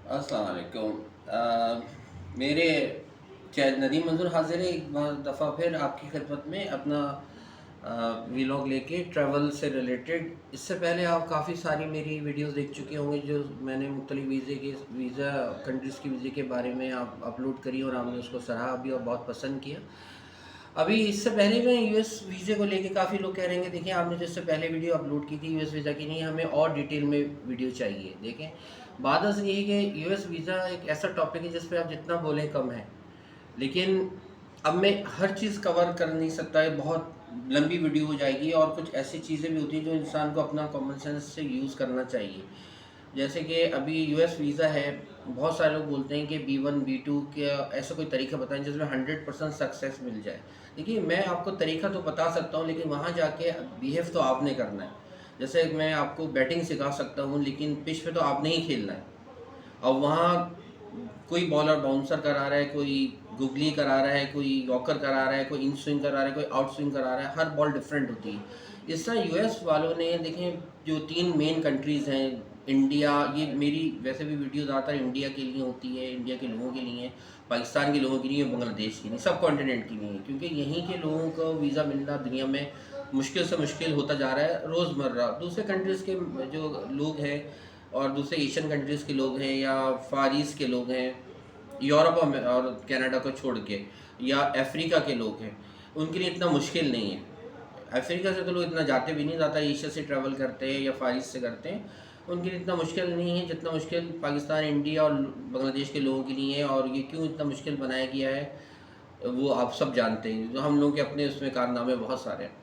अस्सलाम वालेकुम। मेरे चैन नदीम मंजूर हाजिर है एक बार दफ़ा फिर आपकी खिदमत में अपना वीलॉग लेके ट्रैवल से रिलेटेड। इससे पहले आप काफ़ी सारी मेरी वीडियोस देख चुके होंगे जो मैंने मुख्तलिफ वीज़ा कंट्रीज़ की वीज़े के बारे में आप अपलोड करी और आपने उसको सराहा भी और बहुत पसंद किया। अभी इससे पहले मैं यूएस वीज़े को लेके काफ़ी लोग कह रहे हैं कि देखिए आपने जो इससे पहले वीडियो अपलोड की थी यूएस वीज़ा की, नहीं हमें और डिटेल में वीडियो चाहिए। देखें, बात असल ये है कि यूएस वीज़ा एक ऐसा टॉपिक है जिस पे आप जितना बोलें कम है, लेकिन अब मैं हर चीज़ कवर कर नहीं सकता, है बहुत लंबी वीडियो हो जाएगी और कुछ ऐसी चीज़ें भी होती हैं जो इंसान को अपना कॉमन सेंस से यूज़ करना चाहिए। जैसे कि अभी यूएस वीज़ा है, बहुत सारे लोग बोलते हैं कि B1 B2 का ऐसा कोई तरीका बताएं जिसमें 100% सक्सेस मिल जाए। देखिए, मैं आपको तरीका तो बता सकता हूँ, लेकिन वहाँ जाके बिहेव तो आपने करना है। जैसे मैं आपको बैटिंग सिखा सकता हूँ, लेकिन पिच पे तो आपने ही खेलना है। और वहाँ कोई बॉलर बाउंसर करा रहा है, कोई गुगली करा रहा है, कोई यॉर्कर करा रहा है, कोई इन स्विंग करा रहा है, कोई आउट स्विंग करा रहा है, हर बॉल डिफरेंट होती है। इस तरह यूएस वालों ने देखें, जो 3 मेन कंट्रीज़ हैं, इंडिया, ये मेरी वैसे भी वीडियो ज़्यादातर इंडिया के लिए होती है, इंडिया के लोगों के लिए, पाकिस्तान के लोगों के लिए, बांग्लादेश के लिए, सब कॉन्टिनेंट के लिए, क्योंकि यहीं के लोगों को वीज़ा मिलना दुनिया में मुश्किल से मुश्किल होता जा रहा है रोज़मर्रा। दूसरे कंट्रीज़ के जो लोग हैं और दूसरे एशियन कंट्रीज़ के लोग हैं या फार ईस्ट के लोग हैं, यूरोप में और कनाडा को छोड़ के, या अफ्रीका के लोग हैं, उनके लिए इतना मुश्किल नहीं है। अफ्रीका से तो लोग इतना जाते भी नहीं, ज़्यादा एशिया से ट्रैवल करते हैं या फार ईस्ट से करते हैं, उनके लिए इतना मुश्किल नहीं है जितना मुश्किल पाकिस्तान, इंडिया और बांग्लादेश के लोगों के लिए है। और ये क्यों इतना मुश्किल बनाया गया है वो आप सब जानते हैं, जो हम लोग के अपने उसमें कारनामे बहुत सारे हैं।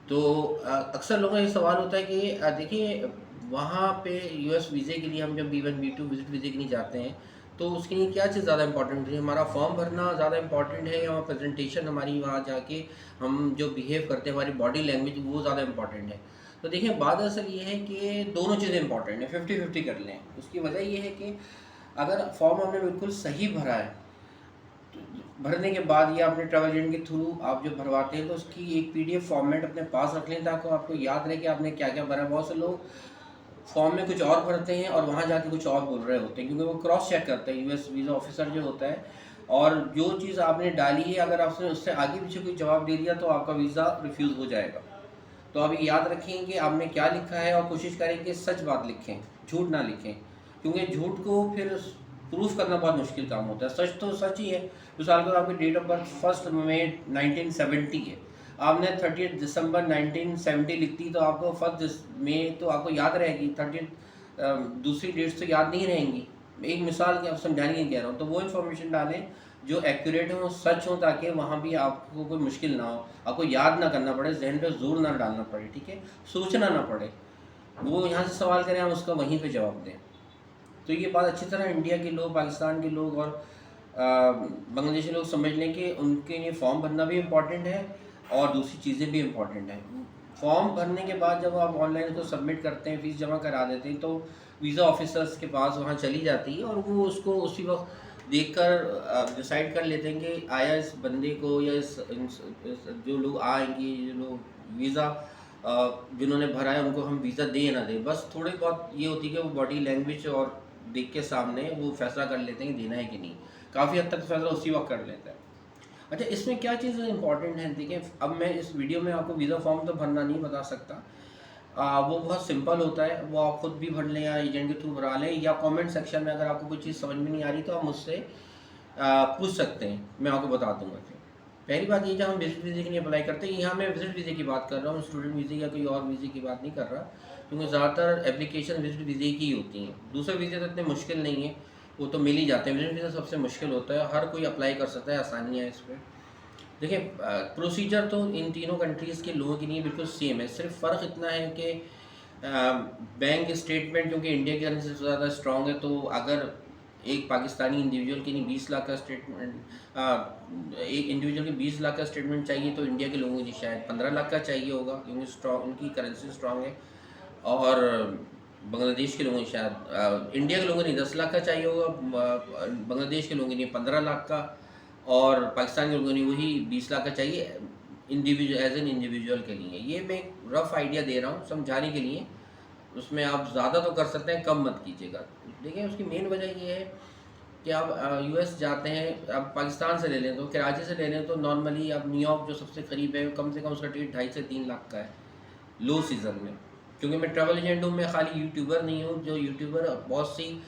तो अक्सर लोगों का ये सवाल होता है कि देखिए, वहाँ पे यूएस वीज़े के लिए हम जब B1 B2 विज़िट वीज़े के लिए जाते हैं, तो उसके लिए क्या चीज़ ज़्यादा इंपॉर्टेंट है? हमारा फॉर्म भरना ज़्यादा इंपॉर्टेंट है या प्रेजेंटेशन हमारी वहाँ जाके हम जो बिहेव करते हैं, हमारी बॉडी लैंग्वेज, वो ज़्यादा इंपॉर्टेंट है? तो देखिए, बात असल ये है कि दोनों चीज़ें इंपॉर्टेंट है, 50-50 कर लें। उसकी वजह ये है कि अगर फॉर्म हमने बिल्कुल सही भरा है, भरने के बाद या अपने ट्रैवल एजेंट के थ्रू आप जो भरवाते हैं, तो उसकी एक पीडीएफ फॉर्मेट अपने पास रख लें ताकि आपको याद रहे कि आपने क्या क्या भरा है। बहुत से लोग फॉर्म में कुछ और भरते हैं और वहाँ जाके कुछ और बोल रहे होते हैं, क्योंकि वो क्रॉस चेक करते हैं, यूएस वीज़ा ऑफिसर जो होता है। और जो चीज़ आपने डाली है, अगर आपने उससे आगे पीछे कोई जवाब दे दिया तो आपका वीज़ा रिफ्यूज़ हो जाएगा। तो अभी याद रखें कि आपने क्या लिखा है और कोशिश करें कि सच बात लिखें, झूठ ना लिखें, क्योंकि झूठ को फिर प्रूफ करना बहुत मुश्किल काम होता है। सच तो सच ही है। मिसाल को आपकी डेट ऑफ बर्थ 1 मई 1970 है, आपने 30 दिसंबर 1970 लिख दी, तो आपको 1 मई तो आपको याद रहेगी, 30 दूसरी डेट्स तो याद नहीं रहेंगी। एक मिसाल क्या समझाने के लिए कह रहा हूँ, तो वो इन्फॉर्मेशन डालें जो एक्यूरेट हो, सच हो, ताकि वहाँ भी आपको कोई मुश्किल ना हो, आपको याद ना करना पड़े, जहन पे जोर ना डालना पड़े, ठीक है, सोचना ना पड़े। वो यहाँ से सवाल करें, हम उसका वहीं पे जवाब दें। तो ये बात अच्छी तरह इंडिया के लोग, पाकिस्तान के लोग और बांग्लादेशी लोग समझ लें कि उनके लिए फॉर्म भरना भी इम्पॉर्टेंट है और दूसरी चीज़ें भी इम्पॉर्टेंट हैं। फॉर्म भरने के बाद जब आप ऑनलाइन उसको सबमिट करते हैं, फ़ीस जमा करा देते हैं, तो वीज़ा ऑफिसर्स के पास वहाँ चली जाती है और वो उसको उसी वक्त देखकर डिसाइड कर लेते हैं कि आया इस बंदे को या जो लोग आएंगे, जो लोग वीज़ा जिन्होंने भरा है, उनको हम वीज़ा दें ना दें। बस थोड़ी बहुत ये होती है कि वो बॉडी लैंग्वेज और देख के सामने वो फैसला कर लेते हैं कि देना है कि नहीं। काफ़ी हद तक फैसला उसी वक्त कर लेता है। अच्छा, इसमें क्या चीज़ें इंपॉर्टेंट हैं, देखिए, अब मैं इस वीडियो में आपको वीज़ा फॉर्म तो भरना नहीं बता सकता। वो बहुत सिंपल होता है, वो आप खुद भी भर लें या एजेंट के थ्रू भरा लें, या कमेंट सेक्शन में अगर आपको कोई चीज़ समझ में नहीं आ रही तो आप मुझसे पूछ सकते हैं, मैं आपको बता दूंगा। फिर पहली बात ये, जब हम विजिट वीज़े के लिए अप्लाई करते हैं, यहाँ मैं विजिट वीज़े की बात कर रहा हूँ, स्टूडेंट वीज़े या कोई और वीज़े की बात नहीं कर रहा, क्योंकि ज़्यादातर एप्लीकेशन विजिट वीज़े की होती हैं। दूसरे वीज़े तो इतने मुश्किल नहीं है, वो तो मिल ही जाते हैं। विजिट वीज़ा सबसे मुश्किल होता है, हर कोई अप्लाई कर सकता है, आसानी है इस पर। देखिए, प्रोसीजर तो इन तीनों कंट्रीज़ के लोगों के लिए बिल्कुल सेम है, सिर्फ फ़र्क इतना है कि बैंक स्टेटमेंट क्योंकि इंडिया की करेंसी से ज़्यादा स्ट्रॉन्ग है, तो अगर एक पाकिस्तानी इंडिविजुअल के लिए 20 लाख का स्टेटमेंट, एक इंडिविजुअल के 20 लाख का स्टेटमेंट चाहिए, तो इंडिया के लोगों को शायद 15 लाख का चाहिए होगा, क्योंकि स्ट्रॉन्ग उनकी करेंसी स्ट्रॉन्ग है। और बांग्लादेश के लोगों को शायद इंडिया के लोगों को नहीं 10 लाख का चाहिए होगा, बांग्लादेश के लोगों के लिए 15 लाख का, और पाकिस्तान के लोगों ने वही 20 लाख का चाहिए इंडिविजुअल, एज एन इंडिविजुअल के लिए। ये मैं एक रफ़ आइडिया दे रहा हूँ समझाने के लिए, उसमें आप ज़्यादा तो कर सकते हैं, कम मत कीजिएगा। देखिए उसकी मेन वजह ये है कि आप यूएस जाते हैं, आप पाकिस्तान से ले लें तो कराची से ले लें तो नॉर्मली आप न्यूयॉर्क जो सबसे करीब है कम से कम उसका टिकट 2.5 से 3 लाख का है लो सीज़न में। क्योंकि मैं ट्रैवल एजेंट हूँ, मैं खाली यूट्यूबर नहीं हूँ। जो यूट्यूबर बहुत सी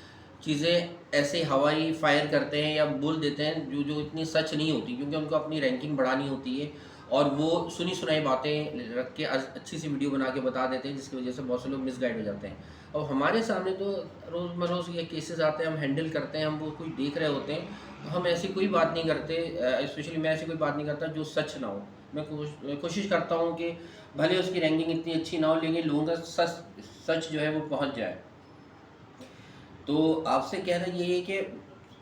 चीज़ें ऐसे हवाई फायर करते हैं या बोल देते हैं जो जो इतनी सच नहीं होती, क्योंकि उनको अपनी रैंकिंग बढ़ानी होती है और वो सुनी सुनाई बातें रख के अच्छी सी वीडियो बना के बता देते हैं, जिसकी वजह से बहुत से लोग मिसगाइड हो जाते हैं। और हमारे सामने तो रोज़ ये केसेस आते हैं, हम हैंडल करते हैं, हम वो कोई देख रहे होते हैं, तो हम ऐसी कोई बात नहीं करते। स्पेशली मैं ऐसी कोई बात नहीं करता जो सच ना हो। मैं कोशिश करता हूँ कि भले उसकी रैंकिंग इतनी अच्छी ना हो, लेकिन लोगों का सच सच जो है वो पहुँच जाए। तो आपसे कहना ये है कि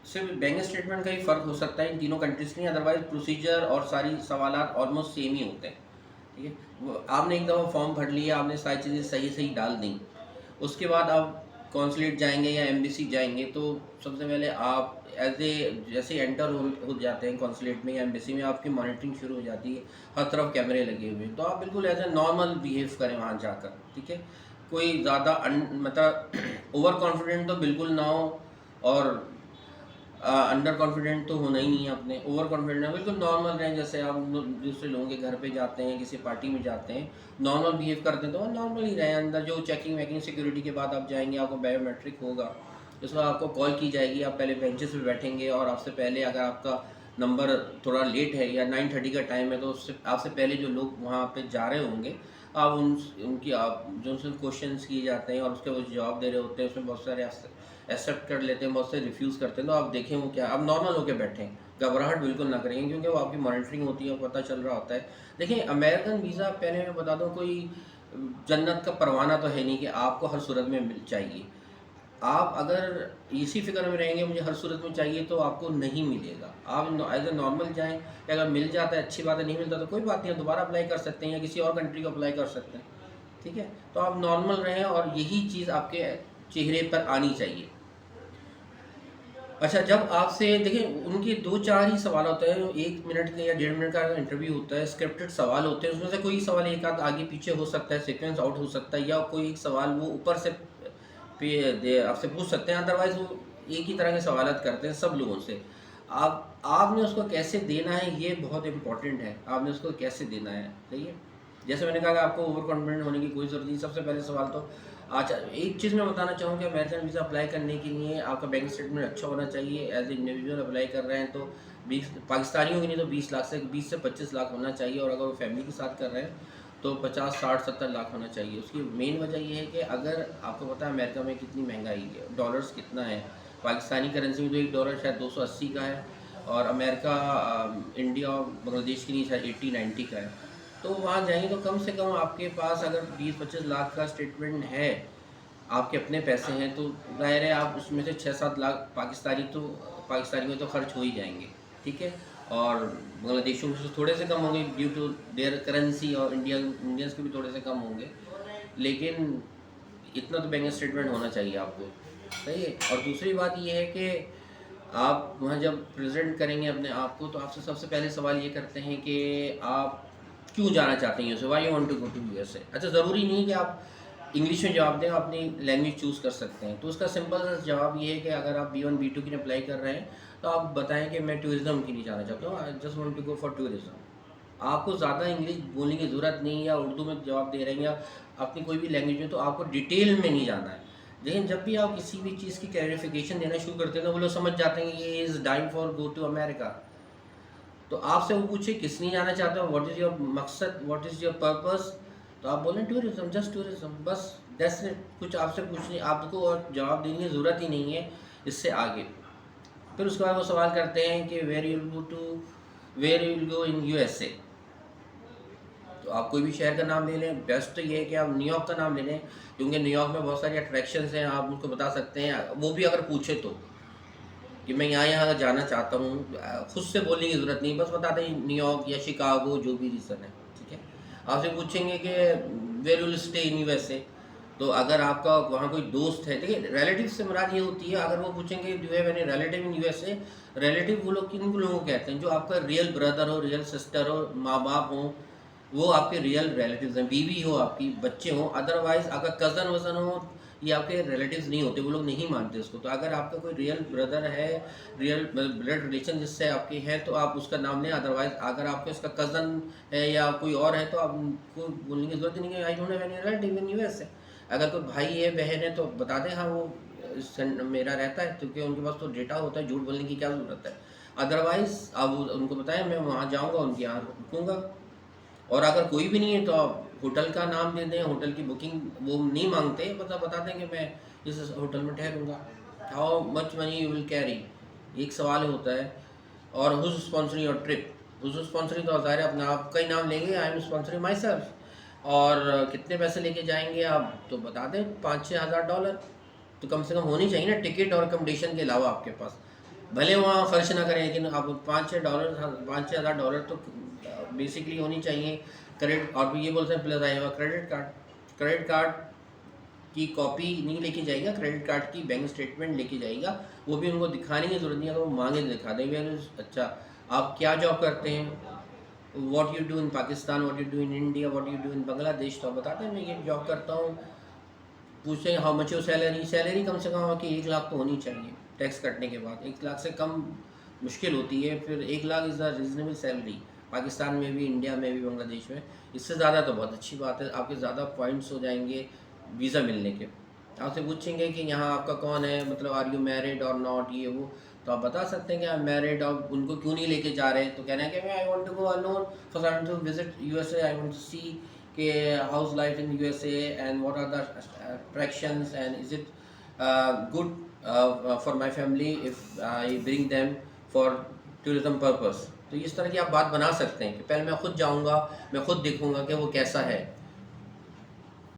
सिर्फ बैंक स्टेटमेंट का ही फ़र्क हो सकता है इन तीनों कंट्रीज़ के लिए, अदरवाइज़ प्रोसीजर और सारी सवालात ऑलमोस्ट सेम ही होते हैं। ठीक है, आपने एक दफ़ा फॉर्म भर लिया, आपने सारी चीज़ें सही सही डाल दी, उसके बाद आप कॉन्सुलेट जाएंगे या एम्बेसी जाएंगे तो सबसे पहले आप एज ए जैसे एंटर हो जाते हैं कॉन्सुलेट में या एम्बेसी में, आपकी मॉनिटरिंग शुरू हो जाती है, हर तरफ कैमरे लगे हुए हैं, तो आप बिल्कुल एज ए नॉर्मल बिहेव करें वहाँ जाकर। ठीक है, कोई ज़्यादा मतलब ओवर कॉन्फिडेंट तो बिल्कुल ना हो और अंडर कॉन्फिडेंट तो होना ही नहीं है अपने। ओवर कॉन्फिडेंट बिल्कुल नॉर्मल रहें, जैसे आप दूसरे लोगों के घर पे जाते हैं, किसी पार्टी में जाते हैं, नॉर्मल बिहेव करते हैं तो नॉर्मल ही रहें। अंदर जो चेकिंग वैकिंग सिक्योरिटी के बाद आप जाएंगे, आपको बायोमेट्रिक होगा, उसके बाद आपको कॉल की जाएगी, आप पहले बेंचेस पे बैठेंगे और आपसे पहले अगर आपका नंबर थोड़ा लेट है या 9:30 का टाइम है तो उससे आपसे पहले जो लोग वहाँ पे जा रहे होंगे, आप उनकी आप जो उनसे क्वेश्चंस किए जाते हैं और उसके वो जवाब दे रहे होते हैं, उसमें बहुत सारे एक्सेप्ट कर लेते हैं, बहुत से रिफ्यूज़ करते हैं, तो आप देखें वो क्या, आप नॉर्मल होकर बैठें, घबराहट बिल्कुल ना करेंगे, क्योंकि वो आपकी मॉनिटरिंग होती है, पता चल रहा होता है। देखिए अमेरिकन वीज़ा पहले मैं बता दूँ कोई जन्नत का परवाना तो है नहीं कि आपको हर सूरत में मिल चाहिए। आप अगर इसी फ़िक्र में रहेंगे मुझे हर सूरत में चाहिए तो आपको नहीं मिलेगा। आप एज़ ए नॉर्मल जाएँ, अगर मिल जाता है अच्छी बात है, नहीं मिलता तो कोई बात नहीं, दोबारा अप्लाई कर सकते हैं या किसी और कंट्री को अप्लाई कर सकते हैं। ठीक है, तो आप नॉर्मल रहें और यही चीज़ आपके चेहरे पर आनी चाहिए। अच्छा, जब आपसे देखिए उनके 2-4 ही सवाल होते हैं, 1 मिनट का या 1.5 मिनट का इंटरव्यू होता है, स्क्रिप्टेड सवाल होते हैं, उसमें से कोई सवाल एक आध आगे पीछे हो सकता है, सीक्वेंस आउट हो सकता है, या कोई एक सवाल वो ऊपर से आपसे पूछ सकते हैं, अदरवाइज़ वो एक ही तरह के सवालात करते हैं सब लोगों से। आपने उसको कैसे देना है ये बहुत इम्पोर्टेंट है, आपने उसको कैसे देना है, सही है? जैसे मैंने कहा कि आपको ओवर कॉन्फिडेंट होने की कोई ज़रूरत नहीं। सबसे पहले सवाल तो अच्छा, एक चीज़ मैं बताना चाहूँगा कि अमेरिकन वीज़ा अप्लाई करने के लिए आपका बैंक स्टेटमेंट अच्छा होना चाहिए। एज ए इंडिविजुअल अप्लाई कर रहे हैं तो 20 पाकिस्तानियों के लिए तो 20 से 25 लाख होना चाहिए, और अगर वो फैमिली के साथ कर रहे हैं तो 50, 60, 70 लाख होना चाहिए। उसकी मेन वजह ये है कि अगर आपको पता है अमेरिका में कितनी महंगाई है, डॉलर्स कितना है, पाकिस्तानी करेंसी में तो $1 शायद 280 का है, और अमेरिका इंडिया और बांग्लादेश के लिए शायद 80-90 का है। तो वहाँ जाएंगे तो कम से कम आपके पास अगर 20-25 लाख का स्टेटमेंट है, आपके अपने पैसे हैं, तो ज़ाहिर है आप उसमें से 6-7 लाख पाकिस्तानी में तो खर्च हो ही जाएंगे। ठीक है, और बांग्लादेशियों से थोड़े से कम होंगे ड्यू टू देयर करेंसी, और इंडियंस के भी थोड़े से कम होंगे, लेकिन इतना तो बैंक स्टेटमेंट होना चाहिए आपको, सही है। और दूसरी बात ये है कि आप वहाँ जब प्रेजेंट करेंगे अपने आप को, तो आपसे सबसे पहले सवाल ये करते हैं कि आप क्यों जाना चाहते हैं USA, why you want to go to USA. अच्छा, ज़रूरी नहीं कि आप इंग्लिश में जवाब दें, आप अपनी लैंग्वेज चूज़ कर सकते हैं। तो उसका सिंपल सा जवाब ये है कि अगर आप B1 B2 के लिए अप्लाई कर रहे हैं तो आप बताएं कि मैं टूरिज़्म के लिए जाना चाहता हूँ, I just want to go for tourism. आपको ज़्यादा इंग्लिश बोलने की ज़रूरत नहीं है, या उर्दू में जवाब दे रहे हैं या अपनी कोई भी लैंग्वेज में, तो आपको डिटेल में नहीं जाना है। लेकिन जब भी आप किसी भी चीज़ की क्लैरिफिकेशन देना शुरू करते हैं तो वो लोग समझ जाते हैं कि ये is dying for go to America. तो आपसे वो पूछे किस लिए जाना चाहते हो, व्हाट इज़ योर मकसद, व्हाट इज़ योर पर्पस, तो आप बोलें टूरिज्म, जस्ट टूरिज्म, बस दैट्स इट। कुछ आपसे पूछने आपको और जवाब देने की ज़रूरत ही नहीं है इससे आगे। फिर उसके बाद वो सवाल करते हैं कि where you will go in USA. तो आप कोई भी शहर का नाम ले लें, बेस्ट तो ये है कि आप न्यूयॉर्क का नाम ले लें, क्योंकि न्यूयॉर्क में बहुत सारी अट्रैक्शंस हैं, आप उनको बता सकते हैं, वो भी अगर पूछे तो कि मैं यहाँ यहाँ जाना चाहता हूँ, खुद से बोलने की ज़रूरत नहीं, बस बता दें न्यूयॉर्क या शिकागो, जो भी रीज़न है। ठीक है, आपसे पूछेंगे कि where will stay in USA, तो अगर आपका वहाँ कोई दोस्त है, देखिए रिलेटिव से मुराद ये होती है, अगर वो पूछेंगे do have any relative in USA, relative वो लोग किन लोगों को कहते हैं जो आपका रियल ब्रदर हो, रियल सिस्टर हो, माँ बाप हो, वो आपके रियल रिलेटिव्स हैं, बीवी हो आपकी, बच्चे हों, अदरवाइज़ अगर कज़न वज़न हो, ये आपके रिलेटिव्स नहीं होते, वो लोग नहीं मानते उसको। तो अगर आपका कोई रियल ब्रदर है, रियल ब्लड रिलेशन जिससे आपकी है, तो आप उसका नाम लें। अदरवाइज़ अगर आपके उसका कज़न है या कोई और है, तो आप उनको बोलने की ज़रूरत ही नहीं है, I don't have any relative in US है। अगर कोई भाई है, बहन है, तो बता दें हाँ वो मेरा रहता है, क्योंकि उनके पास तो डेटा होता है, झूठ बोलने की क्या ज़रूरत है। अदरवाइज़ आप उनको बताएं मैं वहाँ जाऊँगा, उनके यहाँ रुकूँगा। और अगर कोई भी नहीं है तो आप होटल का नाम दे दें, होटल की बुकिंग वो नहीं मांगते, बता दें कि मैं इस होटल में ठहरूँगा। How much money you will carry, एक सवाल होता है। और who's sponsoring your trip, who's sponsoring, तो ज़ाहिर है अपना आपका ही नाम लेंगे, I am sponsoring myself. और कितने पैसे लेके जाएंगे आप, तो बता दें $5-6 हज़ार, तो कम से कम होनी चाहिए ना टिकट और अकोमोडेशन के अलावा आपके पास। भले वहाँ खर्च ना करें, लेकिन आप $5-6 तो बेसिकली होनी चाहिए। क्रेडिट, और भी ये बोलते हैं प्लस आएगा क्रेडिट कार्ड। क्रेडिट कार्ड की कॉपी नहीं लेके जाएगा, क्रेडिट कार्ड की बैंक स्टेटमेंट लेके जाएगा। वो भी उनको दिखाने की ज़रूरत नहीं है, तो वो मांगे दिखा देंगे। अच्छा आप क्या जॉब करते हैं, what you do in Pakistan, what you do in India, what you do in Bangladesh, तो आप बताते हैं मैं ये जॉब करता हूँ। पूछते हैं how much your salary, salary कम से कम आपकी 1 लाख तो होनी चाहिए टैक्स कटने के बाद। 1 लाख से कम मुश्किल होती है, फिर 1 lakh is the reasonable salary, Pakistan में भी, इंडिया में भी, बांग्लादेश में। इससे ज़्यादा तो बहुत अच्छी बात है, आपके ज़्यादा पॉइंट्स हो जाएंगे वीज़ा मिलने के। आपसे पूछेंगे कि यहाँ आपका कौन है, मतलब आर यू मैरिड और नॉट, ये वो, तो आप बता सकते हैं कि आई एम मैरिड। और उनको क्यों नहीं लेके जा रहे, तो कहना है कि मैं I want to go alone, for I want to visit USA, I want to see कि house life in USA and what are the attractions and is it good for my family if I bring them for tourism purpose. तो इस तरह की आप बात बना सकते हैं कि पहले मैं खुद जाऊंगा, मैं खुद देखूंगा कि वो कैसा है।